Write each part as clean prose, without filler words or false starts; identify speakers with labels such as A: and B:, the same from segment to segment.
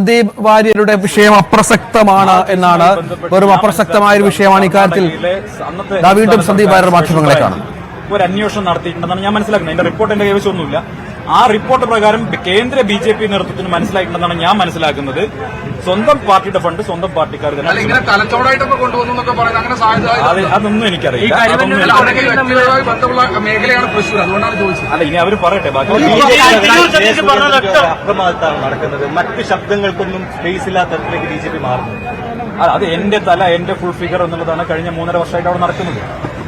A: സന്ദീപ് വാര്യരുടെ വിഷയം അപ്രസക്തമാണ് എന്നാണ്, വെറും അപ്രസക്തമായ ഒരു വിഷയമാണ് ഇക്കാര്യത്തിൽ വീണ്ടും സന്ദീപ് വാര്യർ മാധ്യമങ്ങളെ കാണും.
B: ഒരു അന്വേഷണം നടത്തിയിട്ടുണ്ടെന്നാണ് ഞാൻ മനസ്സിലാക്കുന്നത്. എന്റെ റിപ്പോർട്ട് എന്റെ കൈവശമൊന്നുമില്ല. ആ റിപ്പോർട്ട് പ്രകാരം കേന്ദ്ര BJP നേതൃത്വത്തിന് മനസ്സിലായിട്ടുണ്ടെന്നാണ് ഞാൻ മനസ്സിലാക്കുന്നത്. സ്വന്തം പാർട്ടിയുടെ ഫണ്ട് സ്വന്തം പാർട്ടിക്കാർ തന്നെ. അതൊന്നും എനിക്കറിയില്ല. അല്ല, ഇനി അവർ പറയട്ടെ.
C: നടക്കുന്നത് മറ്റ് ശബ്ദങ്ങൾക്കൊന്നും സ്പേസ് ഇല്ലാത്ത തരത്തിലേക്ക് BJP മാറുന്നു.
B: അത് എന്റെ തല എന്റെ ഫുൾ ഫിഗർ എന്നുള്ളതാണ് കഴിഞ്ഞ 3.5 വർഷമായിട്ട് അവിടെ നടക്കുന്നത്.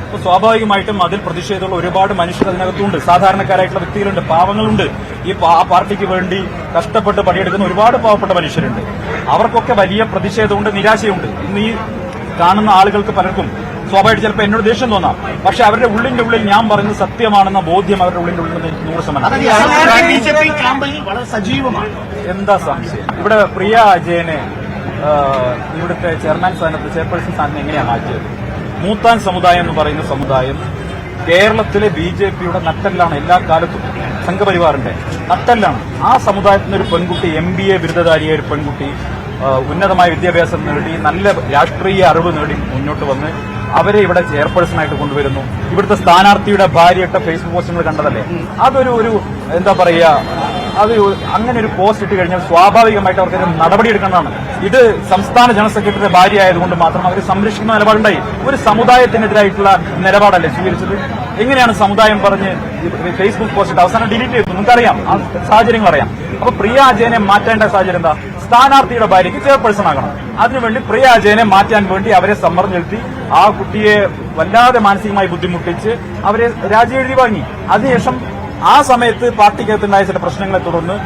B: അപ്പോൾ സ്വാഭാവികമായിട്ടും അതിൽ പ്രതിഷേധമുള്ള ഒരുപാട് മനുഷ്യർ അതിനകത്തുണ്ട്. സാധാരണക്കാരായിട്ടുള്ള വ്യക്തികളുണ്ട്, പാവങ്ങളുണ്ട്. ഈ പാർട്ടിക്ക് വേണ്ടി കഷ്ടപ്പെട്ട് പണിയെടുക്കുന്ന ഒരുപാട് പാവപ്പെട്ട മനുഷ്യരുണ്ട്. അവർക്കൊക്കെ വലിയ പ്രതിഷേധമുണ്ട്, നിരാശയുണ്ട്. ഇന്ന് ഈ കാണുന്ന ആളുകൾക്ക് പലർക്കും സ്വാഭാവികമായിട്ട് ചിലപ്പോൾ എന്നോട് ദേഷ്യം തോന്നാം. പക്ഷെ അവരുടെ ഉള്ളിന്റെ ഉള്ളിൽ ഞാൻ പറയുന്നത് സത്യമാണെന്ന ബോധ്യം അവരുടെ ഉള്ളിന്റെ ഉള്ളിൽ 100%. എന്താ സംശയം? ഇവിടെ പ്രിയ അജയനെ ഇവിടുത്തെ ചെയർമാൻ സ്ഥാനത്ത് ചെയർപേഴ്സൺ സ്ഥാനത്ത് എങ്ങനെയാണ് മാറ്റിയത്? മൂത്താൻ സമുദായം എന്ന് പറയുന്ന സമുദായം കേരളത്തിലെ BJPയുടെ നട്ടെല്ലാണ്. എല്ലാ കാലത്തും സംഘപരിവാറിന്റെ നട്ടെല്ലാണ്. ആ സമുദായത്തിൽ നിന്ന് ഒരു പെൺകുട്ടി, MBA ബിരുദധാരിയായ ഒരു പെൺകുട്ടി, ഉന്നതമായ വിദ്യാഭ്യാസം നേടി, നല്ല രാഷ്ട്രീയ അറിവ് നേടി മുന്നോട്ട് വന്ന് അവരെ ഇവിടെ ചെയർപേഴ്സണായിട്ട് കൊണ്ടുവരുന്നു. ഇവിടുത്തെ സ്ഥാനാർത്ഥിയുടെ ഭാര്യയിട്ട ഫേസ്ബുക്ക് പോസ്റ്റുകൾ കണ്ടതല്ലേ? അതൊരു എന്താ പറയുക, അത് അങ്ങനെ ഒരു പോസ്റ്റ് ഇട്ട് കഴിഞ്ഞാൽ സ്വാഭാവികമായിട്ട് അവർക്ക് നടപടിയെടുക്കേണ്ടതാണ്. ഇത് സംസ്ഥാന ജനറൽ സെക്രട്ടറിയുടെ ഭാര്യ ആയതുകൊണ്ട് മാത്രം അവർ സംരക്ഷിക്കുന്ന നിലപാടുണ്ടായി. ഒരു സമുദായത്തിനെതിരായിട്ടുള്ള നിലപാടല്ലേ സ്വീകരിച്ചത്? എങ്ങനെയാണ് സമുദായം പറഞ്ഞ് ഫേസ്ബുക്ക് പോസ്റ്റ് അവസാനം ഡിലീറ്റ് ചെയ്തു? നിങ്ങൾക്കറിയാം, ആ സാഹചര്യങ്ങൾ അറിയാം. അപ്പൊ പ്രിയ അജയനെ മാറ്റേണ്ട സാഹചര്യം എന്താ? സ്ഥാനാർത്ഥിയുടെ ഭാര്യയ്ക്ക് ചെയർപേഴ്സൺ ആകണം. അതിനുവേണ്ടി പ്രിയ അജയനെ മാറ്റാൻ വേണ്ടി അവരെ സമ്മർദ്ദം ചെലുത്തി ആ കുട്ടിയെ വല്ലാതെ മാനസികമായി ബുദ്ധിമുട്ടിച്ച് അവരെ രാജിയെഴുതി വാങ്ങി. അതിനുശേഷം ആ സമയത്ത് പാർട്ടിക്കകത്തുണ്ടായ ചില പ്രശ്നങ്ങളെ തുടർന്ന്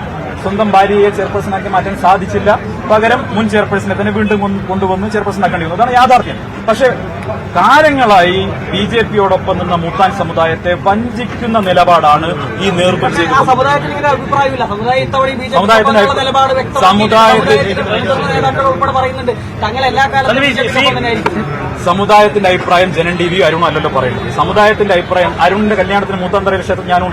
B: സ്വന്തം ഭാര്യയെ ചെയർപേഴ്സണാക്കി മാറ്റാൻ സാധിച്ചില്ല. പകരം മുൻ ചെയർപേഴ്സണെ തന്നെ വീണ്ടും കൊണ്ടുവന്ന് ചെയർപേഴ്സണാക്കേണ്ടി വന്നു. അതാണ് യാഥാർത്ഥ്യം. പക്ഷെ കാലങ്ങളായി BJPയോടൊപ്പം നിന്ന മൂത്താൻ സമുദായത്തെ വഞ്ചിക്കുന്ന നിലപാടാണ് ഈ നേതൃത്വം ചെയ്തത്. സമുദായത്തിന്റെ അഭിപ്രായം ജനൻ TV അരുൺ അല്ലല്ലോ പറയുന്നത്. സമുദായത്തിന്റെ അഭിപ്രായം അരുണിന്റെ കല്യാണത്തിന് മൂത്താന്തറ ക്ഷേത്രത്തിൽ ഞാനും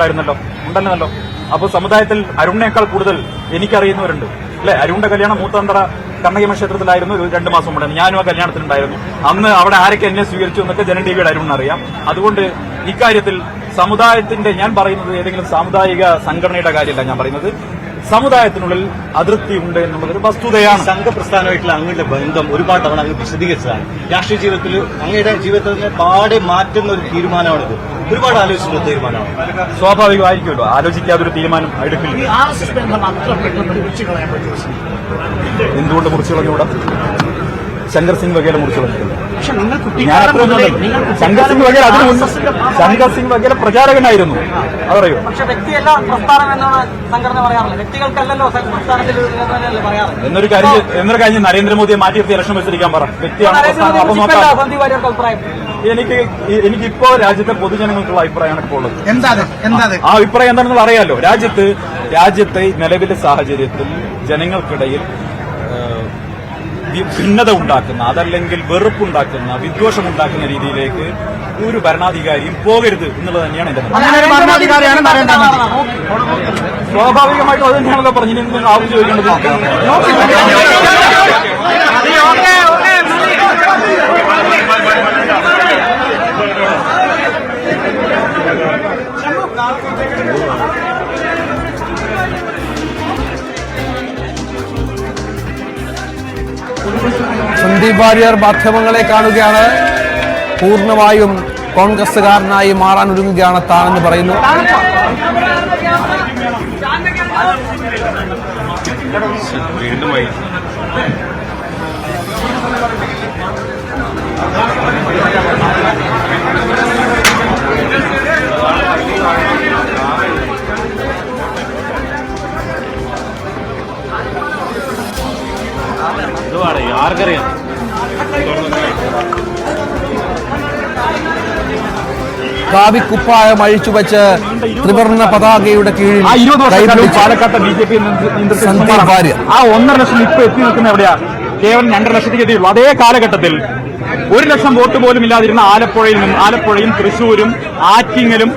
B: ഉണ്ടല്ലോ. അപ്പൊ സമുദായത്തിൽ അരുണിനേക്കാൾ കൂടുതൽ എനിക്കറിയുന്നവരുണ്ട് അല്ലെ? അരുണിന്റെ കല്യാണം മൂത്താന്തറ കണ്ണകിയമ്മ ക്ഷേത്രത്തിലായിരുന്നു. 2 മാസം മുമ്പ് ഞാനും ആ കല്യാണത്തിനുണ്ടായിരുന്നു. അന്ന് അവിടെ ആരൊക്കെ എന്നെ സ്വീകരിച്ചു എന്നൊക്കെ ജനൻ TVയുടെ അരുണിനറിയാം. അതുകൊണ്ട് ഇക്കാര്യത്തിൽ സമുദായത്തിന്റെ, ഞാൻ പറയുന്നത് ഏതെങ്കിലും സാമുദായിക സംഘടനയുടെ കാര്യമല്ല ഞാൻ പറയുന്നത്, സമുദായത്തിനുള്ളിൽ അതിർത്തി ഉണ്ട് എന്നുള്ളതൊരു വസ്തുതയാണ്.
C: സംഘപ്രസ്ഥാനമായിട്ടുള്ള അങ്ങയുടെ ബന്ധം ഒരുപാട് തവണ അങ്ങ് വിശദീകരിച്ചതാണ്. രാഷ്ട്രീയ ജീവിതത്തിൽ അങ്ങയുടെ ജീവിതത്തിൽ പാടെ മാറ്റുന്ന ഒരു തീരുമാനമാണിത്. ഒരുപാട് ആലോചിച്ചിട്ടുള്ള തീരുമാനമാണ്.
B: സ്വാഭാവികമായിരിക്കുമല്ലോ, ആലോചിക്കാതൊരു തീരുമാനം എടുക്കില്ല. എന്തുകൊണ്ട് മുറിച്ചു കളഞ്ഞൂടാ? ശങ്കർ സിംഗ് വഗേല മുറിച്ചു കളഞ്ഞിട്ടുണ്ട്. ശങ്കർ സിംഗ് വഗേല പ്രചാരകനായിരുന്നു, അതറിയോ? എന്നൊരു കാര്യം നരേന്ദ്രമോദിയെ മാറ്റി നിർത്തി ഇലക്ഷൻ മത്സരിക്കാൻ പറ. വ്യക്തിയാണ്. എനിക്കിപ്പോ രാജ്യത്തെ പൊതുജനങ്ങൾക്കുള്ള അഭിപ്രായമാണ് ഇപ്പോൾ ഉള്ളത്. ആ അഭിപ്രായം എന്താണെന്ന് അറിയാലോ. രാജ്യത്തെ നിലവിലെ സാഹചര്യത്തിൽ ജനങ്ങൾക്കിടയിൽ ഭിന്നത ഉണ്ടാക്കുന്ന, അതല്ലെങ്കിൽ വെറുപ്പുണ്ടാക്കുന്ന, വിദ്വേഷമുണ്ടാക്കുന്ന രീതിയിലേക്ക് ഒരു ഭരണാധികാരിയും പോകരുത് എന്നുള്ളത് തന്നെയാണ് എന്റെ. സ്വാഭാവികമായിട്ടും അത് തന്നെയാണല്ലോ പറഞ്ഞു. ഇനി നിങ്ങൾ ആവശ്യം ചോദിക്കേണ്ടത്
A: സന്ദീപ് വാര്യർ മാധ്യമങ്ങളെ കാണുകയാണ്. പൂർണ്ണമായും കോൺഗ്രസുകാരനായി മാറാൻ ഒരുങ്ങുകയാണ് താനെന്ന് പറയുന്നു.
C: ആർക്കറിയാം?
A: കാവിക്കുപ്പായം അഴിച്ചുവെച്ച് ത്രിവർണ്ണ പതാകയുടെ കീഴിൽ
B: പാലക്കാട്ടെ BJP
A: സന്ദീപ് വാര്യർ
B: ആ 1.5 ലക്ഷം ഇപ്പൊ എത്തി നിൽക്കുന്ന എവിടെയാ? കേവലം 2.5 ലക്ഷത്തേക്ക് എത്തിയുള്ളൂ. അതേ കാലഘട്ടത്തിൽ 1 ലക്ഷം വോട്ട് പോലും ഇല്ലാതിരുന്ന ആലപ്പുഴയും തൃശൂരും ആറ്റിങ്ങലും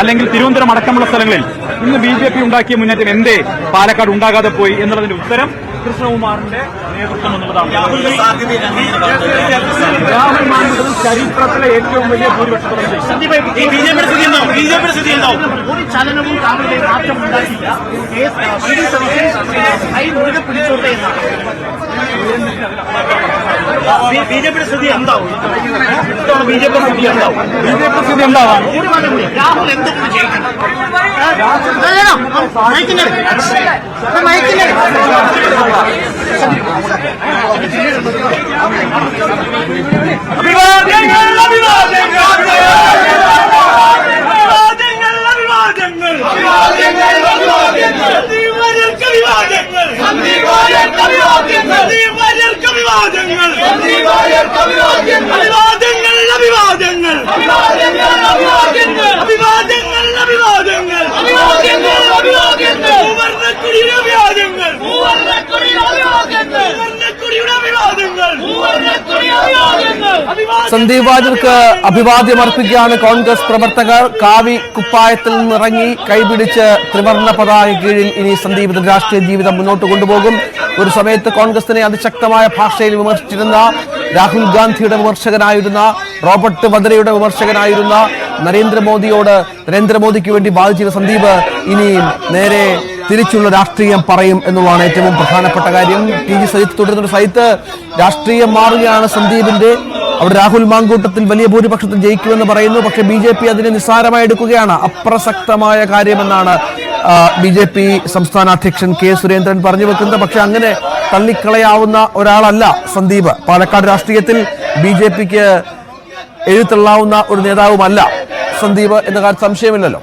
B: അല്ലെങ്കിൽ തിരുവനന്തപുരം അടക്കമുള്ള സ്ഥലങ്ങളിൽ ഇന്ന് BJP ഉണ്ടാക്കിയ മുന്നേറ്റം എന്തേ പാലക്കാട് ഉണ്ടാകാതെ പോയി എന്നുള്ളതിന്റെ ഉത്തരം കൃഷ്ണകുമാറിന്റെ നേതൃത്വം എന്നുള്ളതാണ്. രാഹുൽ മാൻകുട്ടത്തിൽ ചരിത്രത്തിലെ ഏറ്റവും വലിയ ഭൂരിപക്ഷത്തോടെ
D: ഒരു ചലനവും താങ്കളുടെ മാറ്റം ഉണ്ടാക്കില്ല. മുഴുകെ പിടിച്ചോട്ടെ എന്നാണ് BJP സ്ഥിതി എന്താവും? BJP സ്ഥിതി എന്താവും? രാഹുൽ എന്തൊക്കെ ചെയ്യണം?
A: സന്ദീപ് വാര്യർക്ക് അഭിവാദ്യം അർപ്പിക്കുകയാണ് കോൺഗ്രസ് പ്രവർത്തകർ. കാവി കുപ്പായത്തിൽ നിന്നിറങ്ങി കൈപിടിച്ച് ത്രിവർണ്ണ പതാക കീഴിൽ ഇനി സന്ദീപ് രാഷ്ട്രീയ ജീവിതം മുന്നോട്ട് കൊണ്ടുപോകും. ഒരു സമയത്ത് കോൺഗ്രസിനെ അതിശക്തമായ ഭാഷയിൽ വിമർശിച്ചിരുന്ന, രാഹുൽ ഗാന്ധിയുടെ വിമർശകനായിരുന്ന, റോബർട്ട് വദ്രയുടെ വിമർശകനായിരുന്ന, നരേന്ദ്രമോദിക്ക് വേണ്ടി വാദിച്ചിരുന്ന സന്ദീപ് ഇനി നേരെ തിരിച്ചുള്ള രാഷ്ട്രീയം പറയും എന്നുള്ളതാണ് ഏറ്റവും പ്രധാനപ്പെട്ട കാര്യം. TG സജിത്ത് തുടരുന്ന സജിത്ത്, രാഷ്ട്രീയം മാറുകയാണ് സന്ദീപിന്റെ. അവിടെ രാഹുൽ മാങ്കൂട്ടത്തിൽ വലിയ ഭൂരിപക്ഷത്തിൽ ജയിക്കുമെന്ന് പറയുന്നു. പക്ഷേ BJP അതിനെ നിസ്സാരമായി എടുക്കുകയാണ്. അപ്രസക്തമായ കാര്യമെന്നാണ് BJP സംസ്ഥാന അധ്യക്ഷൻ K സുരേന്ദ്രൻ പറഞ്ഞു വെക്കുന്നത്. പക്ഷെ അങ്ങനെ തള്ളിക്കളയാവുന്ന ഒരാളല്ല സന്ദീപ്. പാലക്കാട് രാഷ്ട്രീയത്തിൽ BJPക്ക് എഴുത്തള്ളാവുന്ന ഒരു നേതാവുമല്ല സന്ദീപ് എന്ന കാര്യം സംശയമില്ലല്ലോ.